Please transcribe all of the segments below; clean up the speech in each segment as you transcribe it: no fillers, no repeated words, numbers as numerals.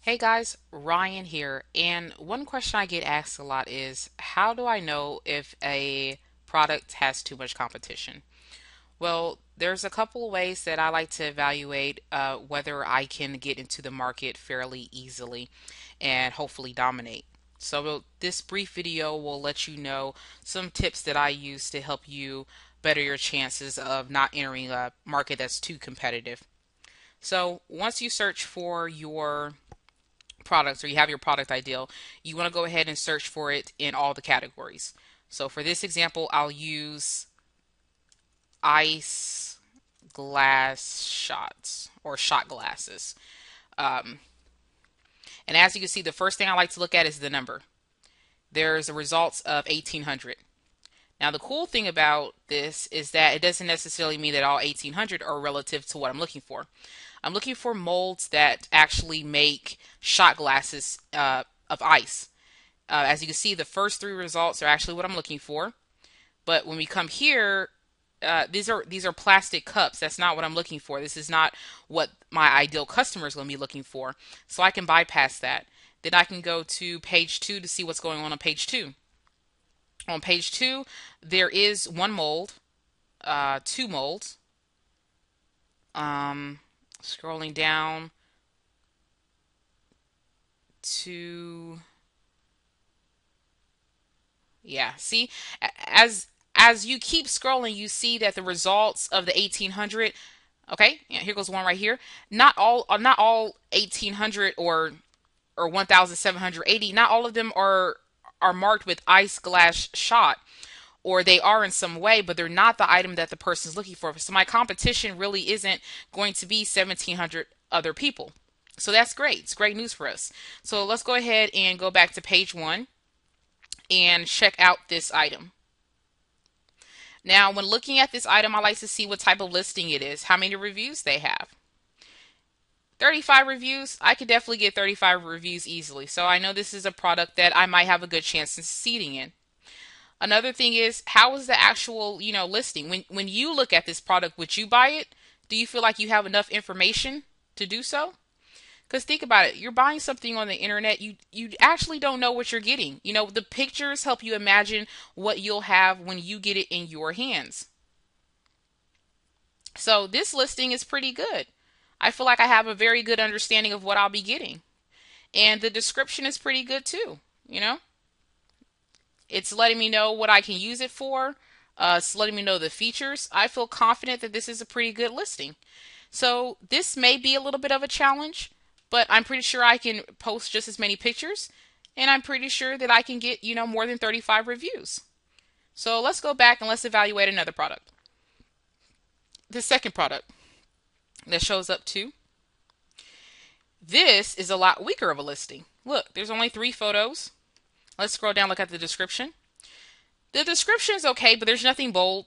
Hey guys, Ryan here. And one question I get asked a lot is how do I know if a product has too much competition? Well, there's a couple of ways that I like to evaluate whether I can get into the market fairly easily and hopefully dominate. So, this brief video will let you know some tips that I use to help you better your chances of not entering a market that's too competitive. So, once you search for your products or you have your product ideal, you want to go ahead and search for it in all the categories. So for this example, I'll use ice glass shots or shot glasses. Um, and as you can see, the first thing I like to look at is the number. There's the results of 1800. Now, the cool thing about this is that it doesn't necessarily mean that all 1800 are relative to what I'm looking for. I'm looking for molds that actually make shot glasses of ice. As you can see, the first three results are actually what I'm looking for. But when we come here, these are plastic cups. That's not what I'm looking for. This is not what my ideal customer is going to be looking for. So I can bypass that. Then I can go to page 2 to see what's going on page 2. On page 2, there is one mold, two molds. Scrolling down to, yeah, see, as you keep scrolling, you see that the results of the 1800. Okay, yeah, here goes one right here. Not all 1800 or 1780. Not all of them are marked with ice glass shot, or they are in some way, but they're not the item that the person's looking for. So my competition really isn't going to be 1700 other people. So that's great. It's great news for us. So let's go ahead and go back to page 1 and check out this item. Now, when looking at this item, I like to see what type of listing it is, how many reviews they have. 35 reviews, I could definitely get 35 reviews easily. So I know this is a product that I might have a good chance of succeeding in. Another thing is, how is the actual, listing? When you look at this product, would you buy it? Do you feel like you have enough information to do so? Because think about it, you're buying something on the internet, you actually don't know what you're getting. The pictures help you imagine what you'll have when you get it in your hands. So this listing is pretty good. I feel like I have a very good understanding of what I'll be getting. And the description is pretty good too, you know? It's letting me know what I can use it for. It's letting me know the features. I feel confident that this is a pretty good listing. So this may be a little bit of a challenge, but I'm pretty sure I can post just as many pictures, and I'm pretty sure that I can get, more than 35 reviews. So let's go back and let's evaluate another product. The second product that shows up too. This is a lot weaker of a listing. Look, there's only 3 photos. Let's scroll down, look at the description. The description is okay, but there's nothing bold.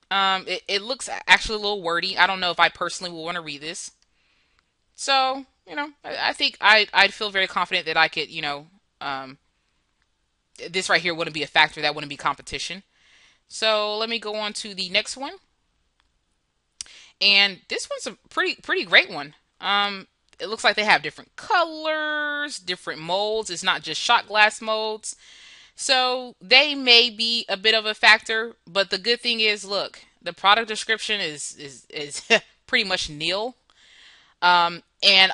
It looks actually a little wordy. I don't know if I personally will want to read this. So, I think I'd feel very confident that I could, this right here wouldn't be a factor. That wouldn't be competition. So let me go on to the next one. And this one's a pretty great one. It looks like they have different colors, different molds. It's not just shot glass molds. So they may be a bit of a factor, but the good thing is, look, the product description is pretty much nil. And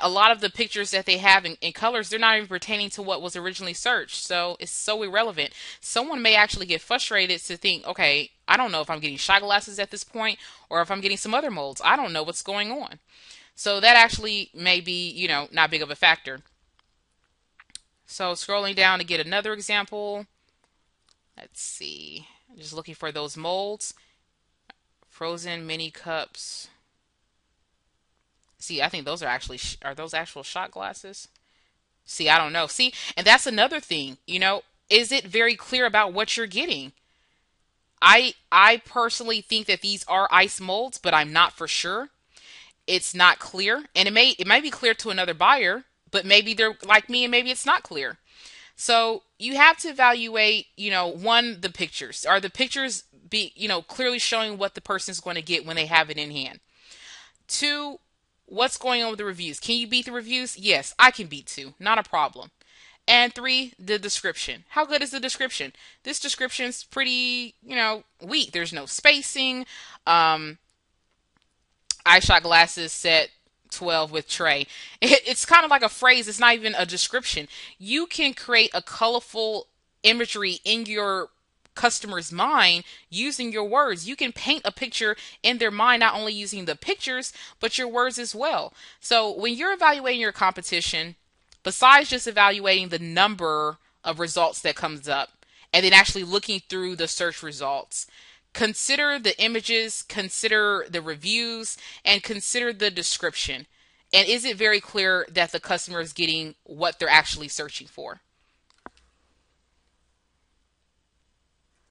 a lot of the pictures that they have in colors, they're not even pertaining to what was originally searched. So it's so irrelevant. Someone may actually get frustrated to think, okay, I don't know if I'm getting shot glasses at this point or if I'm getting some other molds. I don't know what's going on. So that actually may be, not big of a factor. So scrolling down to get another example. Let's see. I'm just looking for those molds. Frozen mini cups. See, I think those are those actual shot glasses? See, I don't know. See, and that's another thing, is it very clear about what you're getting? I personally think that these are ice molds, but I'm not for sure. It's not clear, and it might be clear to another buyer, but maybe they're like me and maybe it's not clear. So you have to evaluate, one, the pictures. Are the pictures clearly showing what the person's going to get when they have it in hand? Two, what's going on with the reviews? Can you beat the reviews? Yes, I can beat 2. Not a problem. And 3, the description. How good is the description? This description's pretty, weak. There's no spacing. Um, I shot glasses set 12 with tray. It's kind of like a phrase. It's not even a description. You can create a colorful imagery in your customer's mind using your words. You can paint a picture in their mind, not only using the pictures, but your words as well. So when you're evaluating your competition, besides just evaluating the number of results that comes up and then actually looking through the search results, consider the images, consider the reviews, and consider the description. And is it very clear that the customer is getting what they're actually searching for?